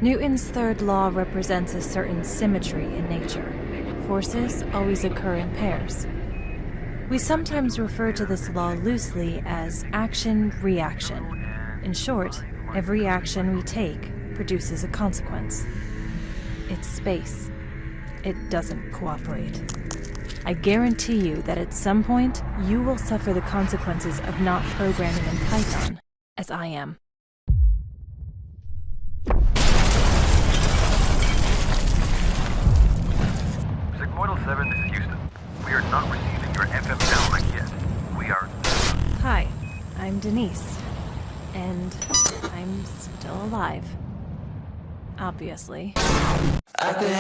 Newton's third law represents a certain symmetry in nature. Forces always occur in pairs. We sometimes refer to this law loosely as action-reaction. In short, every action we take produces a consequence. It's space. It doesn't cooperate. I guarantee you that at some point, you will suffer the consequences of not programming in Python, as I am. Sigmoidal 7, this is Houston. We are not receiving your FM downlink yet. We are... Hi, I'm Denise. And I'm still alive. Obviously. I've been